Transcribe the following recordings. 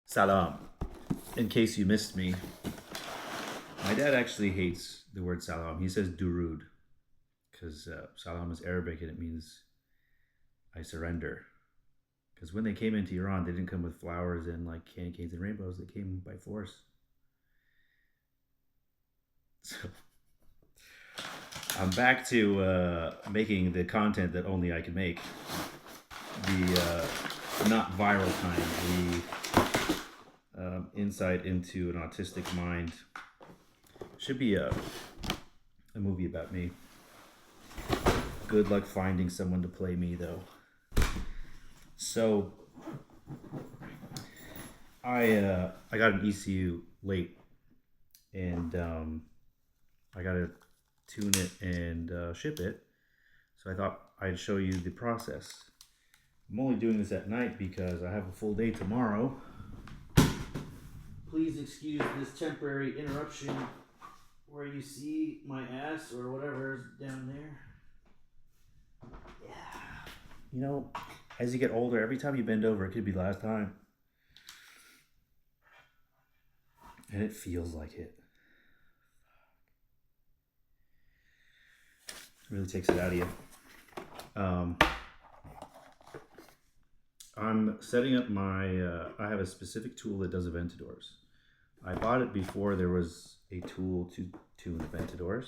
Salam. In case you missed me, my dad actually hates the word salam. He says durud because salam is Arabic and it means I surrender. Because when they came into Iran, they didn't come with flowers and like candy canes and rainbows. They came by force. So I'm back to making the content that only I can make. The not viral kind. The insight into an autistic mind. Should be a movie about me. Good luck finding someone to play me, though. So I got an ECU late, and I gotta tune it and ship it. So I thought I'd show you the process. I'm only doing this at night because I have a full day tomorrow. Please excuse this temporary interruption where you see my ass or whatever is down there. Yeah. You know, as you get older, every time you bend over, it could be the last time. And it feels like it. It really takes it out of you. I'm setting up my, I have a specific tool that does Aventadors. I bought it before there was a tool to tune Aventadors.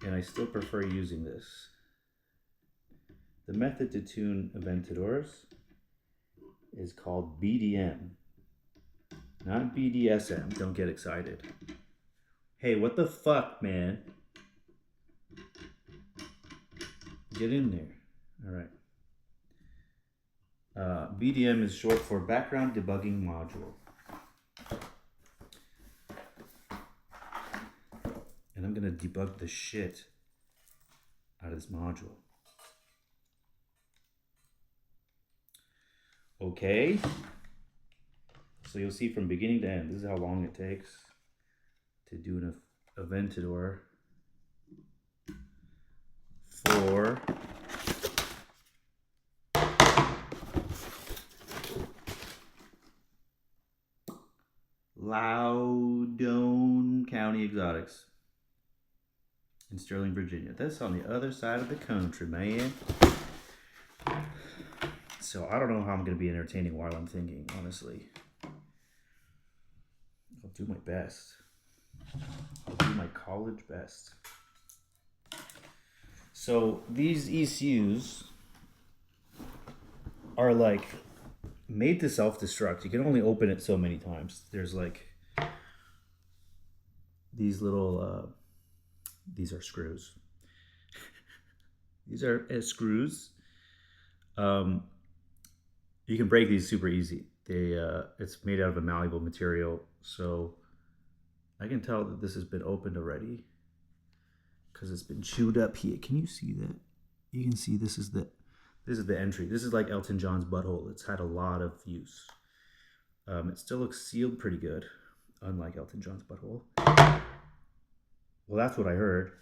And I still prefer using this. The method to tune Aventadors is called BDM. Not BDSM, don't get excited. Hey, what the fuck, man? Get in there. All right. BDM is short for Background Debugging Module. And I'm going to debug the shit out of this module. Okay. So you'll see from beginning to end, this is how long it takes to do an Aventador for Loudoun County Exotics in Sterling, Virginia. That's on the other side of the country, man. So I don't know how I'm going to be entertaining while I'm thinking, honestly. I'll do my best. I'll do my college best. So these ECUs are like made to self-destruct. You can only open it so many times. There's like these little, these are screws. These are screws. You can break these super easy. It's made out of a malleable material, so I can tell that this has been opened already because it's been chewed up here. Can you see that? You can see this is the entry. This is like Elton John's butthole. It's had a lot of use. It still looks sealed pretty good, unlike Elton John's butthole. Well, that's what I heard.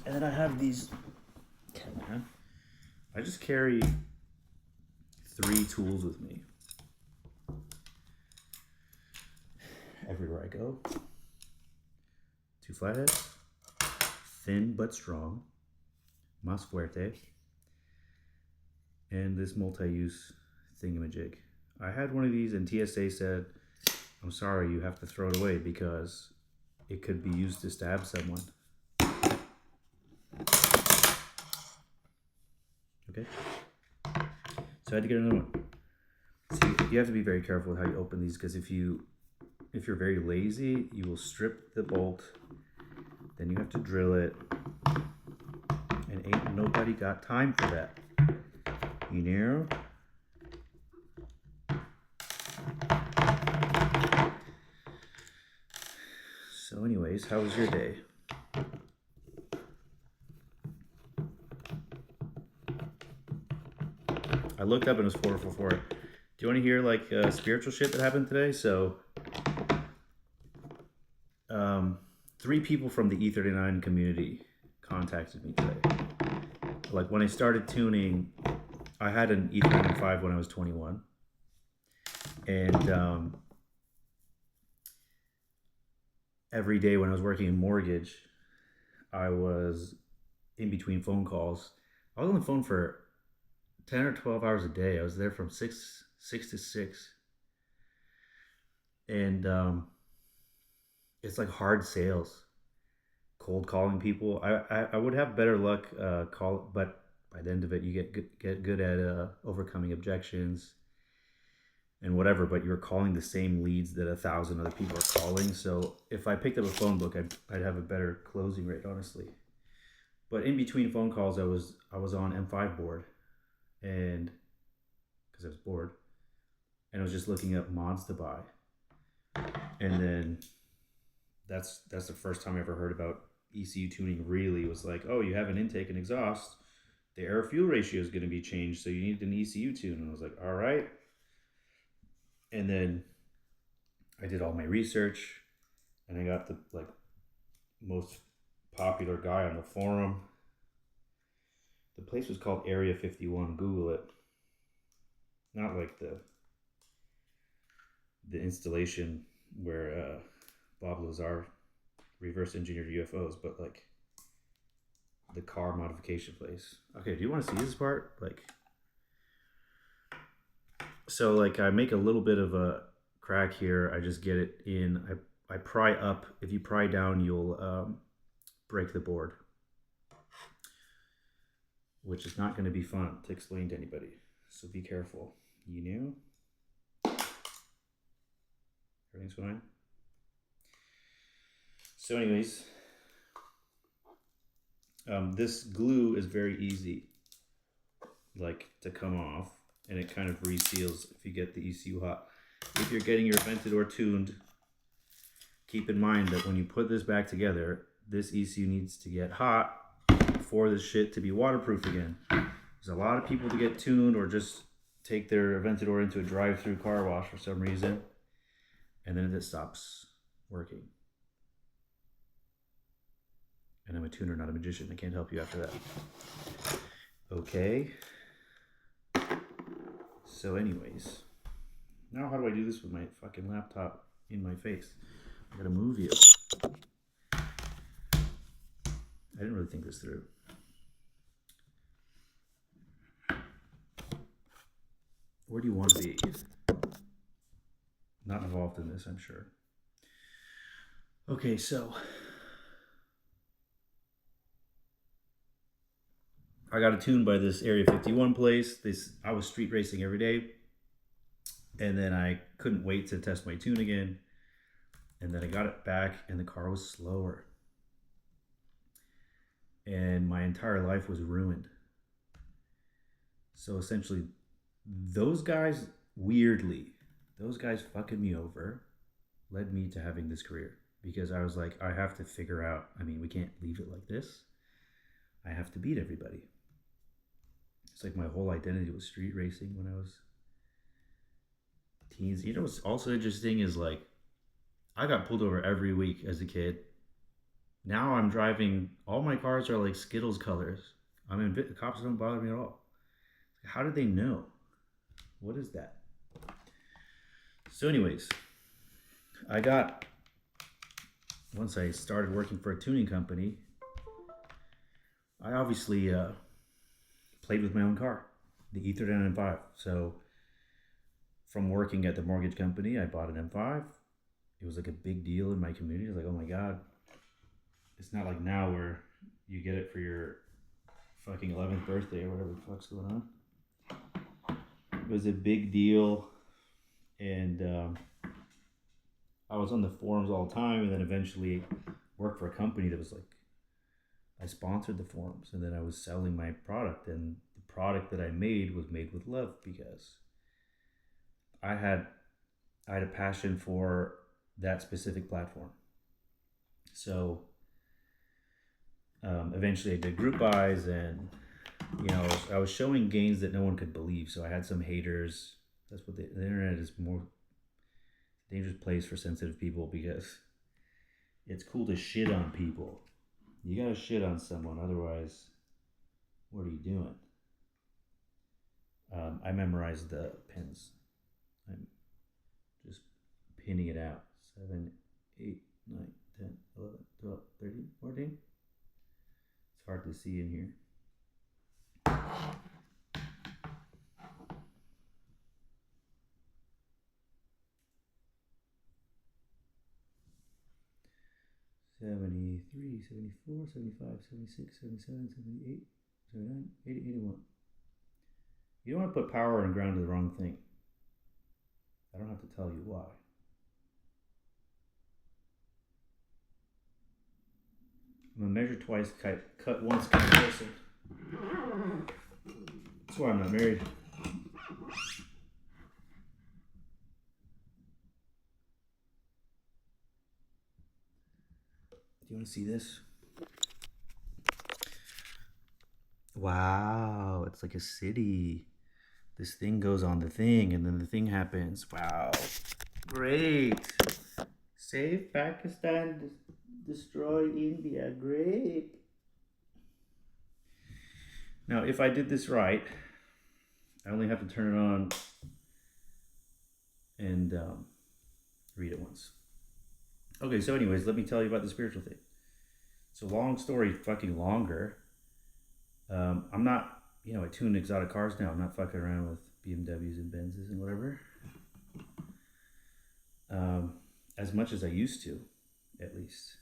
And then I have these. Okay, man. I just carry 3 tools with me everywhere I go. 2 flatheads, thin but strong, más fuerte, and this multi-use thingamajig. I had one of these and TSA said, I'm sorry, you have to throw it away because it could be used to stab someone. Okay, so I had to get another one. See, you have to be very careful with how you open these because if you're very lazy, you will strip the bolt, then you have to drill it, and ain't nobody got time for that, you know? So anyways, how was your day? I looked up and it was 444. Do you want to hear like spiritual shit that happened today? So 3 people from the E39 community contacted me today. Like when I started tuning I had an E39 M5 when I was 21, and every day when I was working in mortgage, I was in between phone calls. I was on the phone for 10 or 12 hours a day. I was there from 6 to 6. And it's like hard sales, cold calling people. I would have better luck but by the end of it, you get good at overcoming objections and whatever. But you're calling the same leads that 1,000 other people are calling. So if I picked up a phone book, I'd have a better closing rate, honestly. But in between phone calls, I was on M5 board, and because I was bored, and I was just looking up mods to buy, and then that's the first time I ever heard about ECU tuning. Really was like, oh, you have an intake and exhaust, the air fuel ratio is going to be changed, so you need an ECU tune. And I was like, all right. And then I did all my research, and I got the most popular guy on the forum. The place was called Area 51. Google it. Not like the installation where Bob Lazar reverse engineered UFOs, but like the car modification place. Okay, do you want to see this part? So I make a little bit of a crack here. I just get it in. I pry up. If you pry down, you'll break the board, which is not going to be fun to explain to anybody. So be careful. You know? Everything's fine? So anyways, this glue is very easy to come off, and it kind of reseals if you get the ECU hot. If you're getting your Aventador tuned, keep in mind that when you put this back together, this ECU needs to get hot for this shit to be waterproof again. There's a lot of people that get tuned or just take their Aventador into a drive-through car wash for some reason, and then it stops working. And I'm a tuner, not a magician. I can't help you after that. Okay. So anyways, now how do I do this with my fucking laptop in my face? I gotta move you. I didn't really think this through. Where do you want to be? Not involved in this, I'm sure. Okay, so I got tuned by this Area 51 place. I was street racing every day, and then I couldn't wait to test my tune again, and then I got it back, and the car was slower, and my entire life was ruined. So essentially, those guys fucking me over, led me to having this career, because I was like, I have to figure out, we can't leave it like this. I have to beat everybody. It's like my whole identity was street racing when I was teens. You know what's also interesting is I got pulled over every week as a kid. Now I'm driving, all my cars are like Skittles colors. The cops don't bother me at all. How did they know? What is that? So anyways, once I started working for a tuning company, I obviously played with my own car, the E39 M5. So from working at the mortgage company, I bought an M5. It was like a big deal in my community. I was like, oh my God. It's not like now where you get it for your fucking 11th birthday or whatever the fuck's going on. It was a big deal. And I was on the forums all the time, and then eventually worked for a company that was I sponsored the forums, and then I was selling my product, and the product that I made was made with love, because I had a passion for that specific platform. So eventually I did group buys, and I was showing gains that no one could believe. So I had some haters. That's what the internet is, more dangerous place for sensitive people, because it's cool to shit on people. You gotta shit on someone, otherwise, what are you doing? I memorized the pins. I'm just pinning it out. 7, 8, 9, 10, 11, 12, 13, 14. It's hard to see in here. 73, 74, 75, 76, 77, 78, 79, 80, 81. You don't want to put power and ground to the wrong thing. I don't have to tell you why. I'm going to measure twice, cut once, cut person. That's why I'm not married. Do you want to see this? Wow, it's like a city. This thing goes on the thing, and then the thing happens. Wow, great. Save Pakistan, destroy India. Great. Now, if I did this right, I only have to turn it on and read it once. Okay, so anyways, let me tell you about the spiritual thing. It's a long story, fucking longer. I'm not, I tune exotic cars now. I'm not fucking around with BMWs and Benzes and whatever. As much as I used to, at least.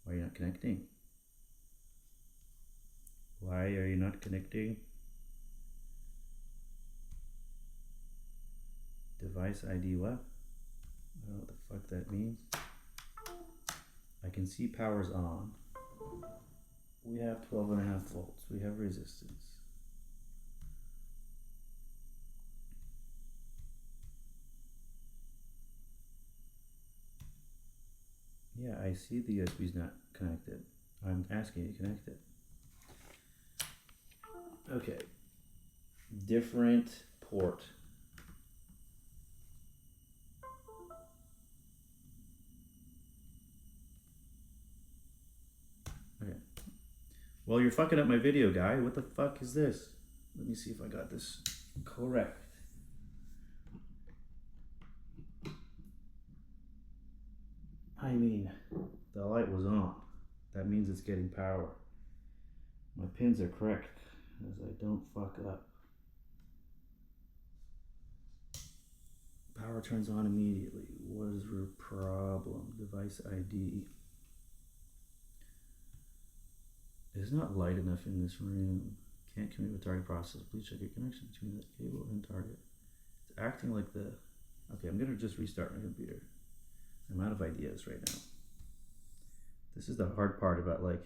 Why are you not connecting? Why are you not connecting? Device ID what? I don't know what the fuck that means. I can see power's on. We have 12.5 volts. We have resistance. Yeah, I see the USB's not connected. I'm asking you to connect it. Okay. Different port. Okay. Well, you're fucking up my video, guy. What the fuck is this? Let me see if I got this correct. I mean, the light was on. That means it's getting power. My pins are correct, as I don't fuck up. Power turns on immediately. What is your problem? Device ID. It is not light enough in this room. Can't commute with target process. Please check your connection between the cable and target. It's acting like the... Okay, I'm gonna just restart my computer. I'm out of ideas right now. This is the hard part about when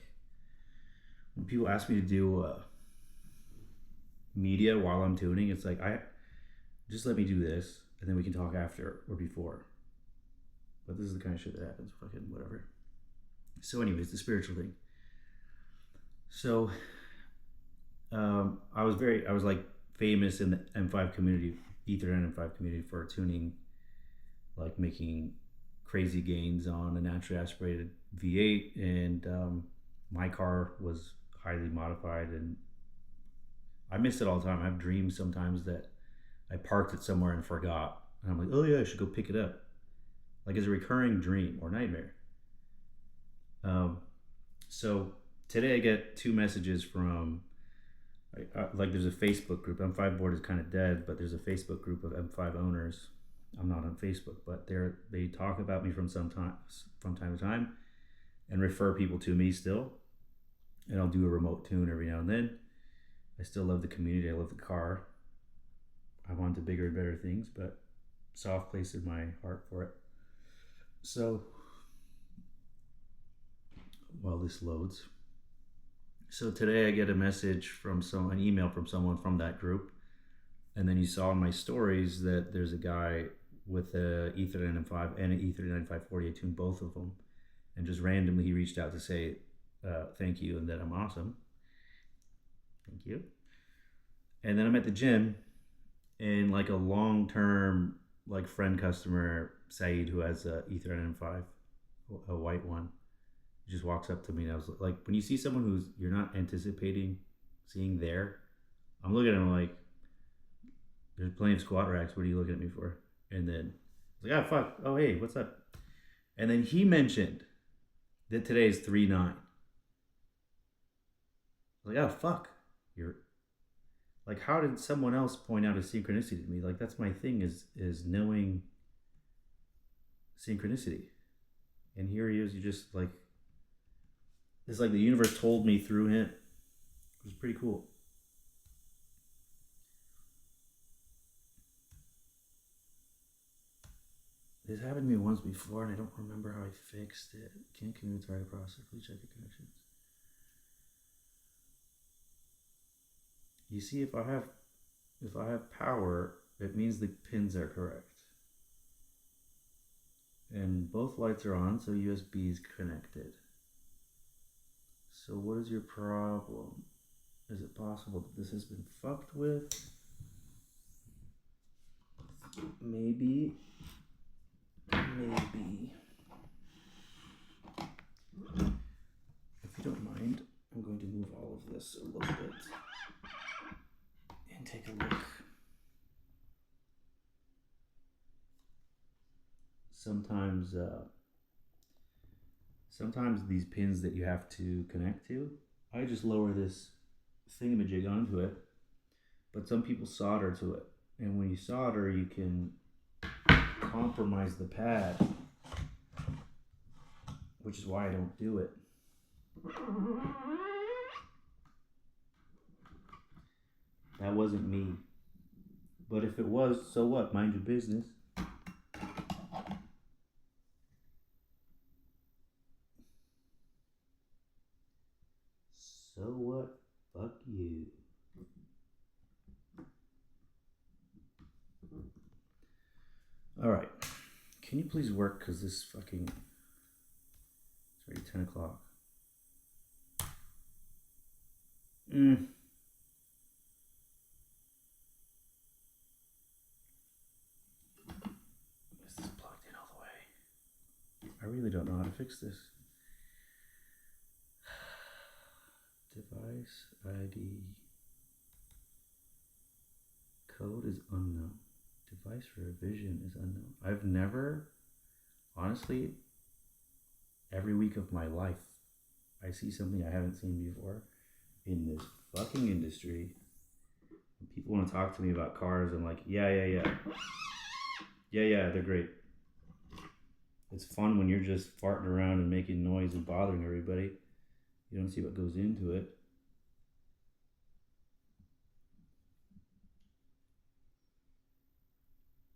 people ask me to do media while I'm tuning, it's like, just let me do this and then we can talk after or before. But this is the kind of shit that happens, fucking whatever. So anyways, the spiritual thing. So I was like famous in the M5 community, E39 M5 community, for tuning, like making crazy gains on a naturally aspirated V8, and my car was highly modified, and I miss it all the time. I have dreams sometimes that I parked it somewhere and forgot, and I'm like, oh yeah, I should go pick it up. Like, it's a recurring dream or nightmare. So today I get 2 messages from like there's a Facebook group. M5 board is kind of dead, but there's a Facebook group of M5 owners. I'm not on Facebook, but they talk about me from time to time and refer people to me still. And I'll do a remote tune every now and then. I still love the community. I love the car. I'm on to bigger and better things, but soft place in my heart for it. So while this loads. So today I get a message from an email from someone from that group. And then you saw in my stories that there's a guy with a E39 M5 and an E39 548 tune, both of them. And just randomly he reached out to say thank you and that I'm awesome. Thank you. And then I'm at the gym, and like a long-term friend customer, Saeed, who has a E39 M5, a white one, just walks up to me, and I was like, when you see someone who's you're not anticipating seeing there, I'm looking at him like, There's plenty of squat racks. What are you looking at me for? And then I was like, ah, fuck. Oh, hey, what's up? And then he mentioned that today is 3-9. I was like, oh, fuck. You're like, how did someone else point out a synchronicity to me? Like, that's my thing is knowing synchronicity. And here he is. You just like, it's like the universe told me through him. It was pretty cool. This happened to me once before, and I don't remember how I fixed it. Can't connect the target processor. Please check your connections. You see, if I have power, it means the pins are correct, and both lights are on, so USB is connected. So what is your problem? Is it possible that this has been fucked with? Maybe. If you don't mind, I'm going to move all of this a little bit and take a look. Sometimes these pins that you have to connect to, I just lower this thingamajig onto it, but some people solder to it. And when you solder, you can compromise the pad, which is why I don't do it. That wasn't me. But if it was, so what? Mind your business. So what? Fuck you. Alright. Can you please work? Because this fucking... It's already 10 o'clock. Is this plugged in all the way? I really don't know how to fix this. Device ID. Code is unknown. Device revision is unknown. I've never, honestly, every week of my life, I see something I haven't seen before in this fucking industry. When people want to talk to me about cars, I'm like, yeah, they're great. It's fun when you're just farting around and making noise and bothering everybody. You don't see what goes into it.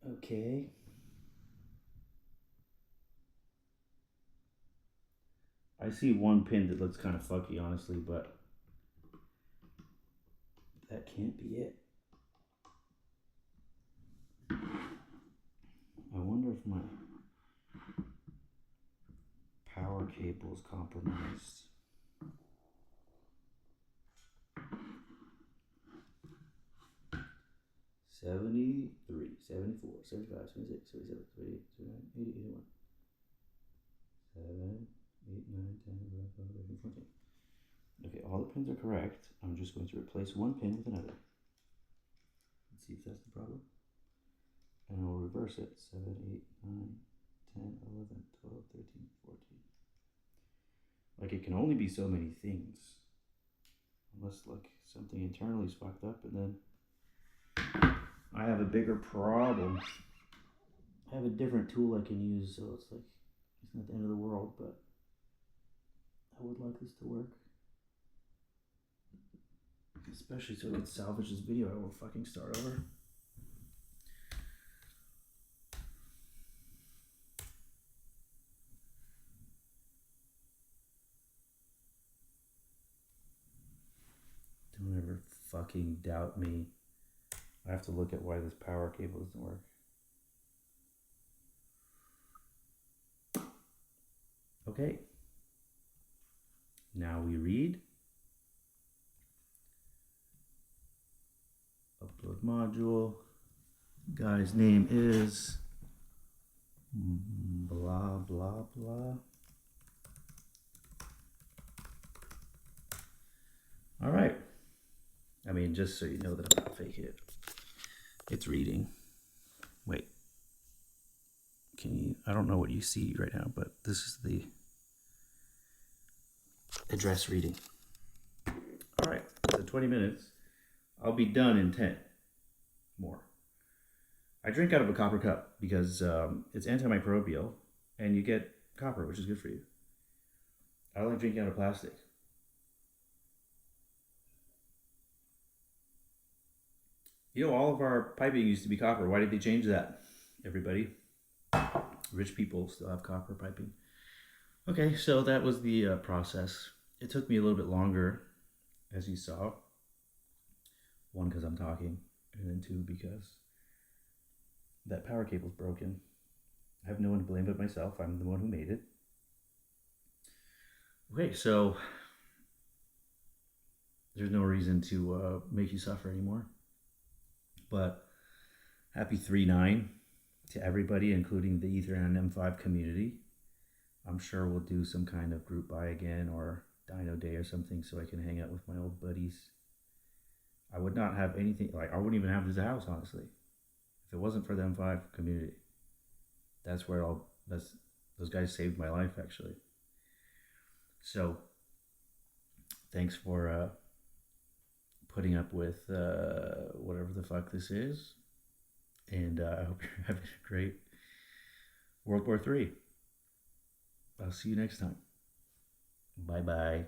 Okay. I see one pin that looks kind of fucky, honestly, but that can't be it. I wonder if my power cable is compromised. 73, 74, 75, 76, 77, 78, 79, 80, 81. 7, 8, 9, 10, 11, 12, 13, 14. Okay, all the pins are correct. I'm just going to replace one pin with another. Let's see if that's the problem. And I'll reverse it. 7, 8, 9, 10, 11, 12, 13, 14. Like, it can only be so many things. Unless, like, something internally is fucked up, and then I have a bigger problem. I have a different tool I can use, so it's like, it's not the end of the world, but I would like this to work. Especially so I can salvage this video. I will fucking start over. Don't ever fucking doubt me. I have to look at why this power cable doesn't work. Okay. Now we read. Upload module. Guy's name is blah blah blah. All right. I mean, just so you know that I'm not faking it. It's it's reading. Wait. Can you... I don't know what you see right now, but this is the address reading. All right. So 20 minutes. I'll be done in 10 more. I drink out of a copper cup because it's antimicrobial and you get copper, which is good for you. I don't like drinking out of plastic. You know, all of our piping used to be copper. Why did they change that, everybody? Rich people still have copper piping. Okay, so that was the process. It took me a little bit longer, as you saw. One, because I'm talking, and then two, because that power cable's broken. I have no one to blame but myself. I'm the one who made it. Okay, so there's no reason to make you suffer anymore. But happy 3/9 to everybody, including the E39 M5 community. I'm sure we'll do some kind of group buy again or Dino Day or something so I can hang out with my old buddies. I would not have anything, like I wouldn't even have this house, honestly, if it wasn't for the M5 community. That's where those guys saved my life, actually. So thanks for putting up with whatever the fuck this is. And I hope you're having a great World War III. I'll see you next time. Bye-bye.